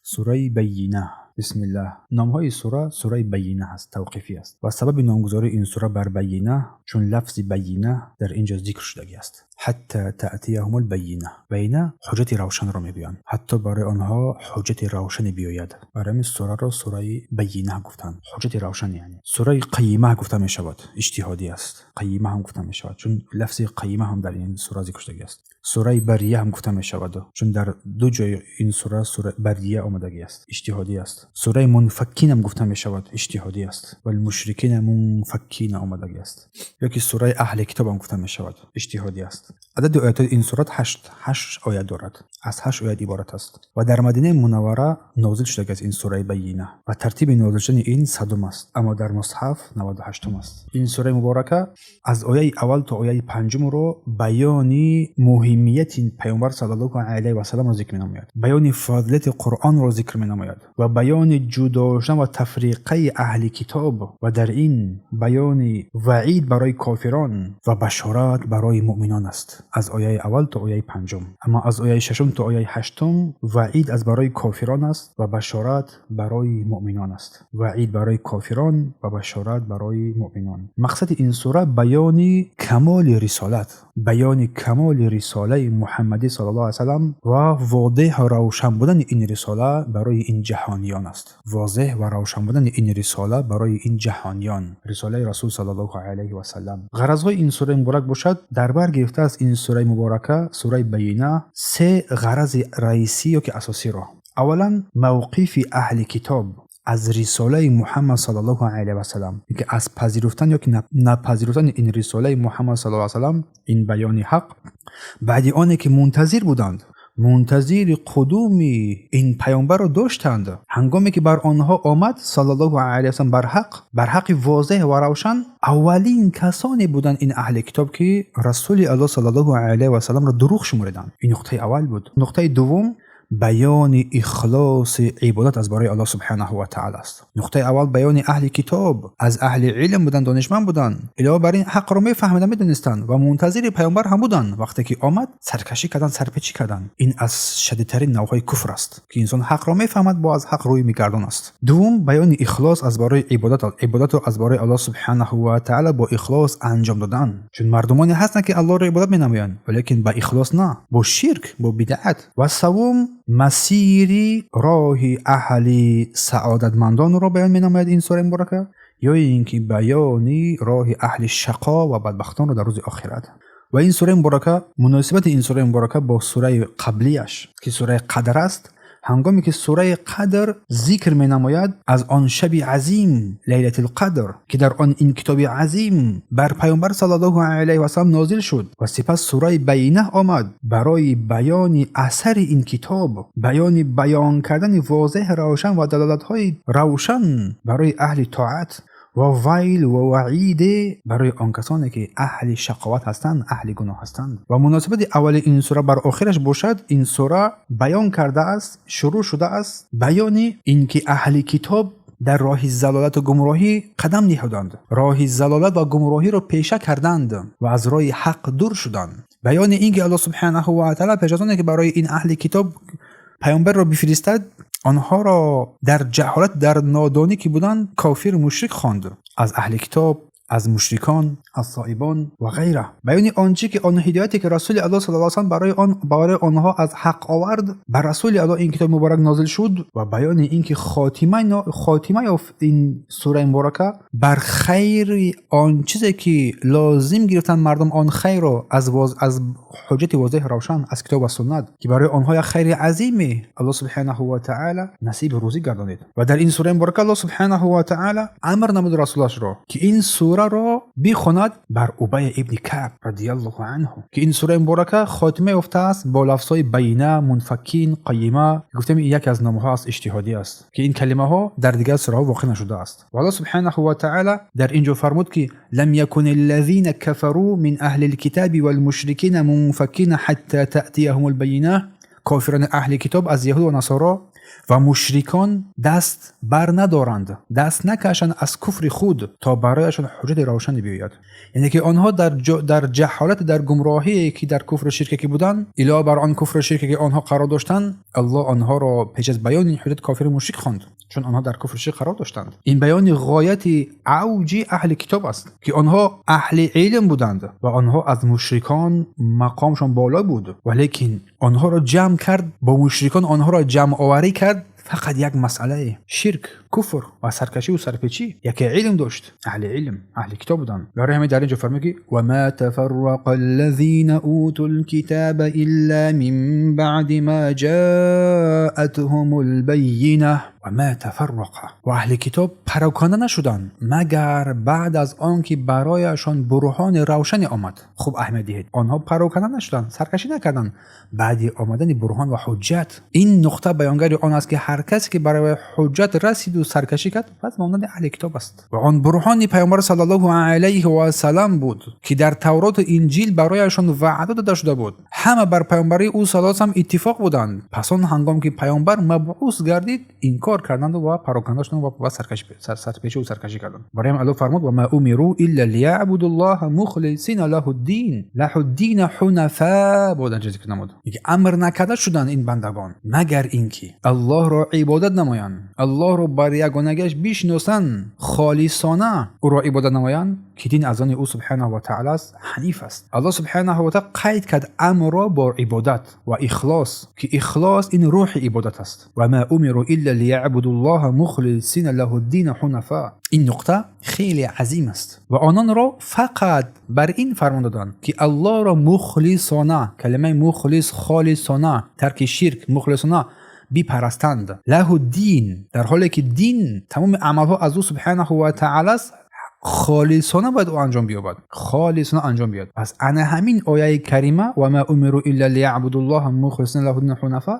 سوره بینه. بسم الله. نامهای سوره بینه است، توقیفی است و سبب نامگذاری این سوره بر بینه چون لفظ بینه در اینجا ذکر شده است. حتی تأتیهم البینه، بینه حجت روشن را میگویند، حتی برای آنها حجت روشن بیاید. برای سوره را سوره بینه گفتند، حجت روشن. یعنی سوره قیمه گفته می شود، اجتهادی است. قیمه هم گفته می شود چون لفظ قیمه هم در این سوره ذکر شده است. سوره بریه هم گفته می شود چون در دو جای این سوره بریه آمده است، اجتهادی است. سوره منفکین هم گفته می شود، اجتهادی است. و المشرکین منفکین آمده است. یا که سوره اهل کتاب هم گفته می شود، اجتهادی است. عدد آیات این سوره 8 آیات دارد، از 8 آیات عبارت است و در مدینه منوره نازل شده است این سوره بینه و ترتیب نازل شدن این 100 است، اما در مصحف 98 است. این سوره مبارکه از آیه اول تا آیه 5 رو بیان مهمیت پیامبر صلی الله علیه و سلم را ذکر می‌نماید، بیان فضیلت قرآن را ذکر می‌نماید و بیان جدا شدن و تفریقه اهل کتاب و در این بیان وعید برای کافران و بشارت برای مؤمنان است از آیه اول تا آیه 5. اما از آیه 6 تا آیه 8 وعید از برای کافران است و بشارت برای مؤمنان است. وعید برای کافران و بشارت برای مؤمنان. مقصد این سوره بیان کمال رسالت، بیان کمال رساله محمدی صلی الله علیه و سلم و واضح و روشن بودن این رساله برای این جهانیان است. واضح و روشن بودن این رساله برای این جهانیان، رساله رسول صلی الله علیه و سلم. غرضهای این سوره مبارک باشد در بر گرفته از این سوره مبارکه، سوره بینه، 3 غرض رئیسی و که اساسی را. اولا موقف اهل کتاب از رساله محمد صلی الله علیه و سلم، که از پذیرفتن یا که نپذیرفتن این رساله محمد صلی الله علیه و سلم، این بیان حق، بعد آنه که منتظر بودند، منتظر قدوم این پیامبر را داشتند، هنگامی که بر آنها آمد صلی الله علیه و سلم بر حق واضح و روشن، اولین کسانی بودند این اهل کتاب که رسول الله صلی الله علیه و سلم را دروغ شمردند. این نقطه اول بود. نقطه دوم بیان اخلاص عبادت از برای الله سبحانه و تعالی است. نقطه اول بیان اهل کتاب از اهل علم بودن، دانشمند بودن، علاوه بر این حق را میفهمیدن، میدونستند و منتظر پیامبر هم بودن. وقتی که آمد سرکشی کردن، سرپیچی کردن. این از شدیدترین نوعهای کفر است که انسان حق را میفهمد با از حق روی میگردان است. دوم بیان اخلاص از برای عبادت را از برای الله سبحانه و تعالی با اخلاص انجام دادن. چون مردمانی هستند که الله را عبادت مینمایند ولیکن با اخلاص نه، با شرک، با بدعت. و سوم مسیری راه اهل سعادتمندان را بیان می‌نماید این سوره مبارکه، یا اینکه بیانی راه اهل شقا و بدبختان را در روز آخرت. و این سوره مبارکه، مناسبت این سوره مبارکه با سوره قبلیش که سوره قدر است، هنگامی که سوره قدر ذکر می نماید از آن شب عظیم لیلة القدر که در آن این کتاب عظیم بر پیامبر صلی الله علیه و سلم نازل شد، و سپس سوره بینه آمد برای بیان اثر این کتاب، بیان کردن واضح روشن و دلالت‌های روشن برای اهل طاعت و ویل و وعید برای آن کسانی که اهل شقاوت هستند، اهل گناه هستند. و مناسبت اول این سوره بر آخرش باشد، این سوره بیان کرده است، شروع شده است بیان اینکه اهل کتاب در راه ضلالت و گمراهی قدم نهادند، راه ضلالت و گمراهی را پیشه کردند و از راه حق دور شدند. بیان اینکه الله سبحانه و تعالی پیش از آنکه برای این اهل کتاب پیامبر را بفرستد، آنها را در جهالت، در نادانی که بودند، کافر و مشرک خواند، از اهل کتاب، از مشرکان، از صائبان و غیره. بیان آنچه که آن هدایتی که رسول الله صلی الله علیه و سلم برای آنها از حق آورد بر رسول الله این کتاب مبارک نازل شد، و بیان اینکه خاتمه این سوره مبارکه بر خیر آن چیزی که لازم گرفتن مردم آن خیر را از حجت واضح روشن از کتاب و سنت که برای آنها یک خیر عظیمی الله سبحانه و تعالی نصیب روزی گردانید. و در این سوره مبارکه الله سبحانه و تعالی امر نمود رسولش را که این سوره را بخواند بر ابی ابن کعب رضی الله عنه، که این سوره مبارکه خاتمه یافته است با لفظهای بینه، منفکین، قیمه. گفتم یک از نام‌ها است، اجتهادی است که این کلمه ها در دیگر سوره ها واقع نشده است. و الله سبحانه و تعالی در اینجا فرمود که لم یکن الذین کفروا من اهل الكتاب والمشرکین منفکین حتی تأتیهم البینه. کافران اهل کتاب از یهود و نصارا و مشرکان دست بر ندارند، دست نکشند از کفر خود تا برایشان حجت روشن بیاید. یعنی که آنها در جهالت، در گمراهی که در کفر شرکی که بودن، علاوه بر آن کفر شرکی که آنها قرار داشتند، الله آنها را پیش از بیان این حجت کافر مشرک خواند، چون آنها در کفر شرک قرار داشتند. این بیان غایت اوج اهل کتاب است که آنها اهل علم بودند و آنها از مشرکان مقامشان بالا بود، ولیکن آنها را جمع کرد، با مشرکان آنها را جمع آوری کرد فقط یک مسئله شرک، کفر و سرکشی و سرپیچی. یک علم داشت، اهل علم، اهل کتاب بودن. برای همین در اینجا فرمود که و ما تفرق الذين اوتوا الكتاب الا من بعد ما جاءتهم البینه و ما تفرق، و اهل کتاب پراکنده نشدند مگر بعد از آنکه برایشان برهان روشن آمد. خوب اهمیت دهید، آنها پراکنده نشدند، سرکشی نکردند بعد آمدن برهان و حجت. این نقطه بیانگر آن است که هر کسی که برای حجت رسید و سرکشی کرد پس مانند اهل کتاب است. و آن برهان پیامبر صلی الله علیه و سلم بود که در تورات و انجیل برایشان وعده داده شده بود. همه بر پیامبری او صلی الله علیه و سلم اتفاق بودند. پس آن هنگام که پیامبر مبعوث گردید انکار کردند و پراکنده شدند و سرپیچی و سرکشی کردند. برای همین الله فرمود و ما امروا الا لیعبدوا الله مخلصین له الدین حنفاء. بود ذکر نمود که امر نکرده شدند این بندگان مگر اینکه الله را عبادت نمایند، الله را بر یگانگیش بشناسند، خالصانه او را عبادت نمایند که دین از آن او سبحانه و تعالی است، حنیف است. الله سبحانه و تعالی قید کرد امر را با عبادت و اخلاص که اخلاص این روح عبادت است. و ما امروا الا لیعبدوا الله مخلصین له الدین حنفاء. این نقطه خیلی عظیم است و آنان را فقط بر این فرمان دادند که الله را مخلصانه، کلمه مخلص خالصانه، ترک شرک، مخلصانه بپرستند. له الدین، در حالی که دین تمام عملها از او سبحانه و تعالی است، خالصانه باید او انجام بیابد، خالصانه انجام بیاد. پس انا همین آیه کریمه و ما امروا الا لیعبدوا الله مخلصین له الدین حنفاء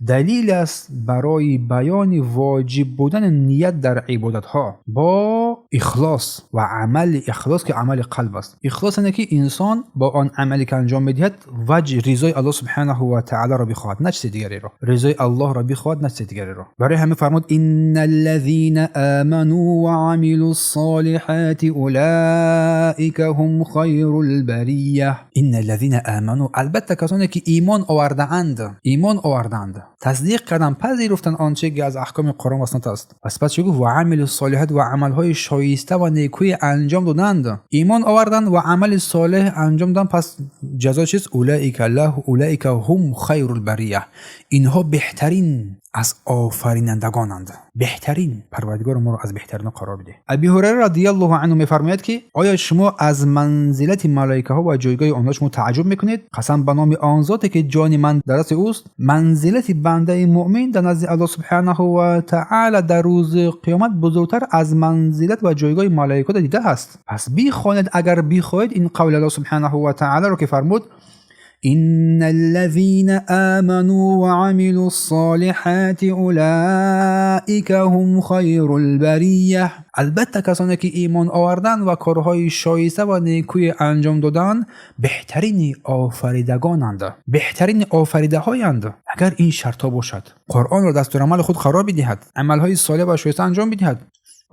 دلیل است برای بیان واجب بودن نیت در عبادت ها با اخلاص و عمل. اخلاص که عمل قلب است. اخلاص اینه که انسان با آن عملی که انجام میدهد وجه رضای الله سبحانه و تعالی را بخواهد، نه چیز دیگری را. رضای الله را بخواهد، نه چیز دیگری را. برای همین فرمود ان الذين آمنوا وعملوا الصالحات اولئک هم خیر البریه. ان الذين آمنوا، البته کسانی که ایمان آوردند، تصدیق کردن، پذیرفتن آنچه که از احکام قرآن و سنت است. پس چه گفت و عمل الصالحات و عملهای شایسته و نیکوی انجام دادند. ایمان آوردند و عمل صالح انجام دادند. پس جزا چیست؟ اولئک هم خیر البریه. اینها بهترین از آفرینندگانند. بهترین، پروردگار ما را از بهترین قرار بده. ابی هریره رضی الله عنه میفرماید که آیا شما از منزلت ملائکه ها و جایگاه آنها شما تعجب میکنید؟ قسم به نام آن ذاتی که جان من در دست اوست، منزلت بنده مؤمن در نزد الله سبحانه و تعالی در روز قیامت بزرگتر از منزلت و جایگاه ملائکه دیده است. پس بخوانید اگر بخواهید این قول الله سبحانه و تعالی را که فرمود ان الذين آمنوا وعملوا الصالحات اولئک هم خیر البریه. البته کسانی که ایمان آوردند و کارهای شایسته و نیکوی انجام دادند بهترین آفریدگانند، بهترین آفریده هایند. اگر این شرط باشد، قرآن را دستور عمل خود قرار بدهد، عملهای صالح و شایسته انجام بدهد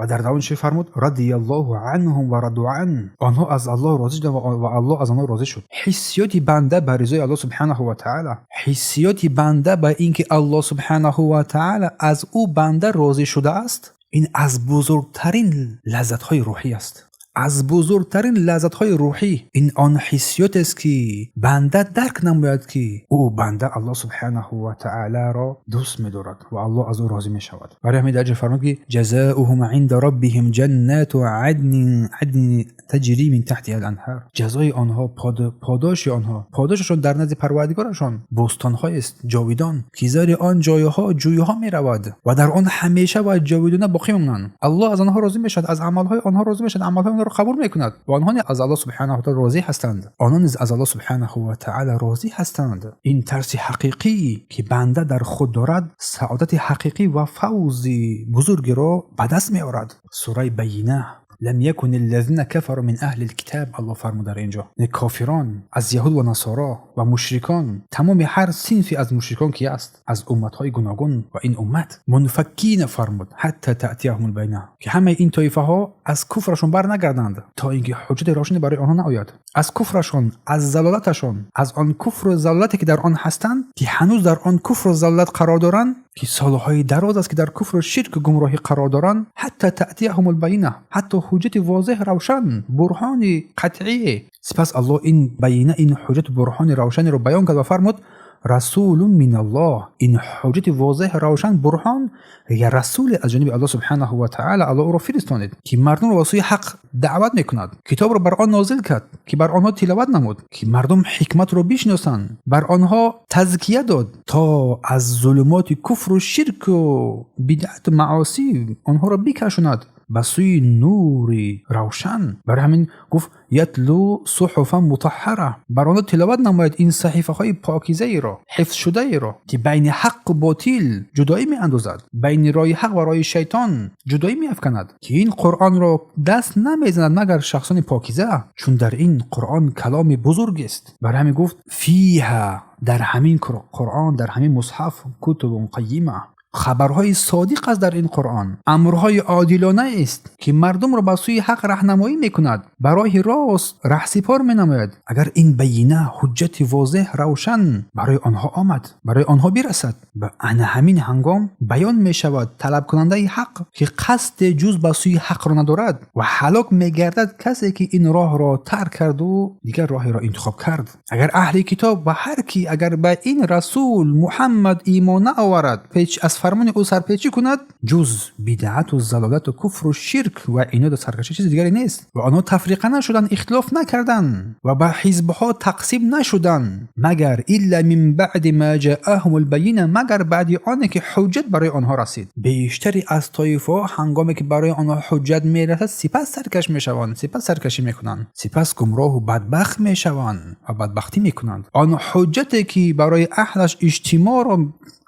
و در دوام چه فرمود؟ رضی الله عنهم و رضوا عنه. آنها از الله راضی شدند و الله از آنها راضی شد. حسیات بنده به رضای الله سبحانه و تعالی، حسیات بنده به اینکه الله سبحانه و تعالی از او بنده راضی شده است، این از بزرگترین لذت‌های روحی است. از بزرگترین لذت‌های روحی این آن حسیات است که بنده درک نمی‌کند که او بنده الله سبحانه و تعالی را دوست می‌دارد و الله از او راضی می‌شود. برای همین درجه فرمود که جزاؤهم عند ربهم جنات عدن تجری من تحتها الانهار. جزای آنها، پاداششان در نزد پروردگارشان بستان‌های است جاودان که زیر آن جویها می‌رود و در آن همیشه و جاودانه باقی می‌مانند. الله از آنها راضی می‌شود، از عمل‌های آنها راضی می‌شود، عمل‌های آنها را قبول می‌کند و آنها از الله سبحانه و تعالی راضی هستند. آنها از الله سبحانه و تعالی راضی هستند. این ترس حقیقی که بنده در خود دارد سعادت حقیقی و فوز بزرگ را به دست می‌آورد. سوره بینه لم يكن الذين كفروا من اهل الكتاب. الله فرمود در اینجا کافران از یهود و نصارا و مشرکان، تمام هر صنفی از مشرکان کی است، از امت‌های گوناگون و این امت منفکین فرمود حتی تأتیهم البینه، که همه این طایفه ها از کفرشون بر نگردند تا اینکه حجت روشنی برای آنها نآید، از کفرشون، از ضلالتشون، از آن کفر و ضلالتی که در آن هستند، که هنوز در آن کفر و ضلالت قرار دارند، که سالهای دراز است که در کفر و شرک و گمراهی قرار دارند، حتی تأتیهم البینه، حتی حجت واضح روشن، برهان قطعی. سپس الله این بینه، این حجت برهان روشن رو بیان کرد و فرمود رسول من الله. این حجت واضح روشن برهان یا رسول از جانب الله سبحانه و تعالی، الله او را فرستانید که مردم را به سوی حق دعوت میکند، کتاب را بر آن نازل کرد که بر آنها تلاوت نمود، که مردم حکمت را بشناسند، بر آنها تزکیه داد تا از ظلمات کفر و شرک و بدعت و معاصی آنها را بکشاند به سوی نوری روشن. برای همین گفت یتلو صحفا مطهره، بر آنها تلاوت نماید این صحیفه های پاکیزه ای را، حفظ شده ای را، که بین حق و باطل جدایی می اندازد، بین رای حق و رای شیطان جدایی می افکند، که این قرآن را دست نمی زند مگر شخصان پاکیزه، چون در این قرآن کلام بزرگ است. برای همین گفت فیها، در همین قرآن، در همین مصحف، کتب قیمه، خبرهای صادق است در این قرآن، امرهای عادلانه است که مردم را به سوی حق راهنمایی میکند، برای راست رهسپار مینماید. اگر این بینه، حجت واضح روشن برای آنها آمد، برای آنها برسد، به همین هنگام بیان میشود طلب کننده حق که قصد جز به سوی حق را ندارد، و هلاک میگردد کسی که این راه را ترک کرد و دیگر راهی را انتخاب کرد. اگر اهل کتاب و هر کی اگر به این رسول محمد ایمان آورد، پیچ از فرمان او سرپیچی کند، جز بدعت و ضلالت و کفر و شرک و عناد و سرکشی چیز دیگری نیست. و آنها تفریقه نشدن، اختلاف نکردن و به حزبها تقسیم نشدن، مگر الا من بعد ما جاءهم البینه، مگر بعد آنه که حجت برای آنها رسید. بیشتری از طایفه هنگامی که برای آنها حجت میرسد سپس سرکش میشوند، سپس سرکشی میکنند، سپس گمراه و بدبخت میشوند و بدبختی میکنند. آن حجتی که برای اهلش اجتماع را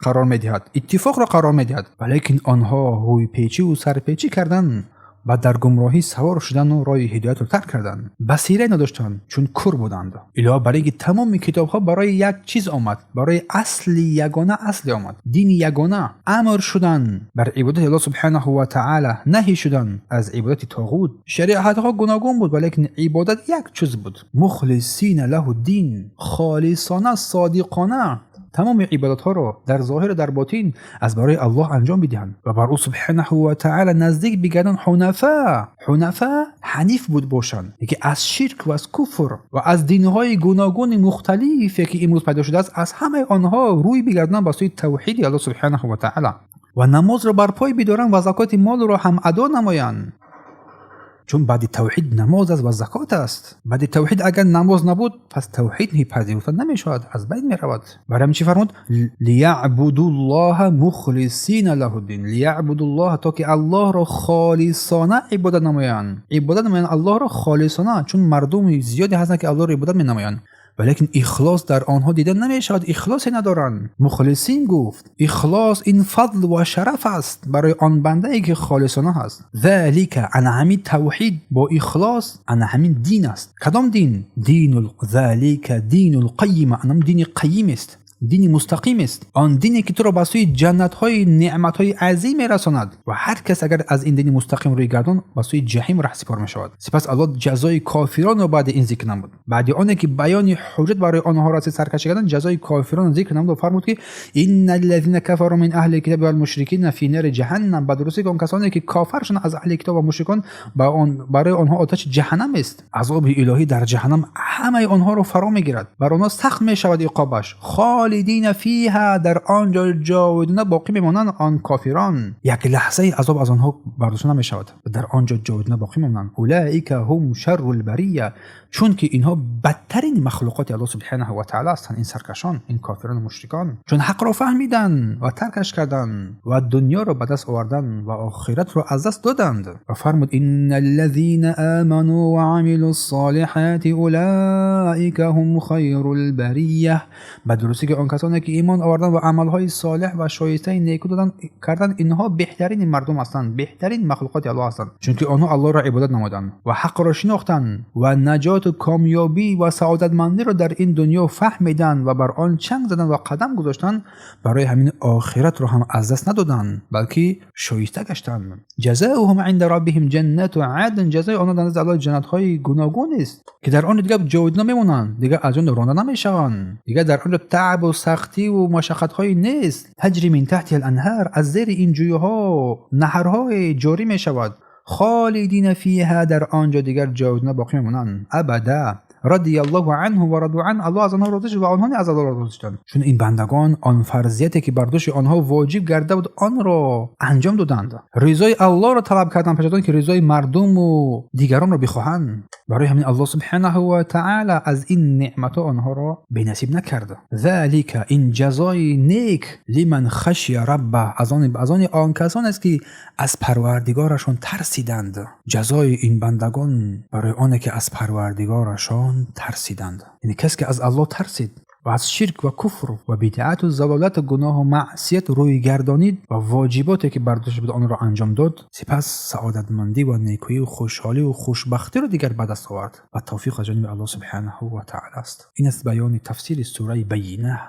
قرار میدهد، اتفاق را قرار میدهد، ولیکن آنها روی پیچی و سرپیچی کردند و در گمراهی سوار شدن و راه هدایت را ترک کردند. بصیره نداشتند چون کور بودند. الهی برای اینکه تمام کتاب ها برای یک چیز آمد، برای اصل یگانه اصل آمد، دین یگانه، امر شدن بر عبادت الله سبحانه و تعالی، نهی شدن از عبادت طاغوت. شریعت ها گوناگون بود ولیکن عبادت یک چیز بود، مخلصین له الدین، خالصانه، صادقانه تمام عبادت ها را در ظاهر و در باطن از برای الله انجام بدهند و بر او سبحانه و تعالی نزدیک بگردند. حنفا حنیف بود باشند، که از شرک و از کفر و از دینهای گوناگون مختلفی که امروز پیدا شده است، از همه آنها روی بگردند به سوی توحید الله سبحانه و تعالی، و نماز را بر پای بدارند و زکات مال را هم ادا نمایند. چون بعد توحید نماز است و زکات است. بعد توحید اگر نماز نبود پس توحید پذیرفته نمیشود، از بین میرود. برای همین چی فرمود؟ لیعبدوا الله مخلصین له الدین، لیعبدوا الله، تا که الله را خالصانه عبادت نمایند. عبادت نمایند الله را خالصانه، چون مردم زیادی هستند که الله را عبادت نمایند ولیکن اخلاص در آنها دیده نمیشود، اخلاصی ندارند. مخلصین گفت اخلاص این فضل و شرف است برای آن بنده ای که خالصانه هست. ذالک، ان همین توحید با اخلاص، ان همین دین است. کدام دین؟ ذالک دین القیم، ان دین قیم است، دین مستقیم است، آن دینی که تو را به سوی جنت های نعمت های عظیم میرساند، و هر کس اگر از این دین مستقیم روی گردان به سوی جهنم رهسپار میشود. سپس الله جزای کافران را بعد این ذکر نمود، بعد آنه که بیان حجت برای آنها را سرکشی کردند، جزای کافران ذکر نمود و فرمود که ان الذين كفروا من اهل الكتاب والمشركين في نار جهنم، بدرستی که اون کسانی که کافر شدند از اهل کتاب و مشرکان برای آنها آتش جهنم است، عذاب الهی در جهنم همه آنها را فرا میگیرد، بر آنها سخت میشود عقابش، خالدین فیها، در آنجا جاودانه باقی میمانند. آن کافران یک لحظه عذاب از آنها برداشته نمیشود و در آنجا جاودانه باقی میمانند. اولئک هم شر البریه، چون که اینها بدترین مخلوقات الله سبحانه و تعالی هستند، این سرکشان، این کافران و مشرکان، چون حق را فهمیدن و ترکش کردند و دنیا را به دست آوردند و آخرت را از دست دادند. و فرمود ان الذين آمنوا وعملوا الصالحات اولئک هم خیر البریه. به درستی که آن کسانی که ایمان آوردند و عملهای صالح و شایسته نیکو کردند اینها بهترین مردم هستند، بهترین مخلوقات الله هستند، چون که آنها الله را عبادت نمودند و حق را شناختند و نجات و کامیابی و سعادتمندی را در این دنیا فهمیدند و بر آن چنگ زدند و قدم گذاشتند. برای همین آخرت را هم از دست ندادند بلکه شایسته گشتند. جزاؤهم عند ربهم جنات عدن. جزای آنها در نزد الله جنت‌های گوناگون است که در آن دیگر جاودانه میمونند، دیگر از آن رانده نمیشوند، دیگر در آن تعب و سختی و مشقت‌های نیست. تجری من تحت الانهار. از زیر این جویها نهرهای جاری میشود. خالدین فیها. در آنجا دیگر جاودانه باقی میمونند ابدا. رضی الله عنه و رضوا عنه. الله از آنها راضی شد و آنها نیز از الله راضی شدند، چون این بندگان آن فرضیتی که بر دوش آنها واجب گردیده بود آن را انجام دادند. رضای الله را طلب کردند پیش از آن که رضای مردم و دیگران را بخواهند. برای همین الله سبحانه و تعالی از این نعمت آنها را بنصیب نکرد. ذالک. این جزای نیک لمن خشی ربه. از آن کسان است که از پروردگارشان ترسیدند. جزای این بندگان برای آنه که از پروردگارشان ترسیدند، یعنی کسی که از الله ترسید و از شرک و کفر و بدعت و ضلالت و گناه و معصیت روی گردانید و واجباتی که بر دوش بود آن را انجام داد، سپس سعادتمندی و نیکویی و خوشحالی و خوشبختی را دیگر به دست آورد و توفیق از جانب الله سبحانه و تعالی است. این است بیان تفسیر سوره بینه.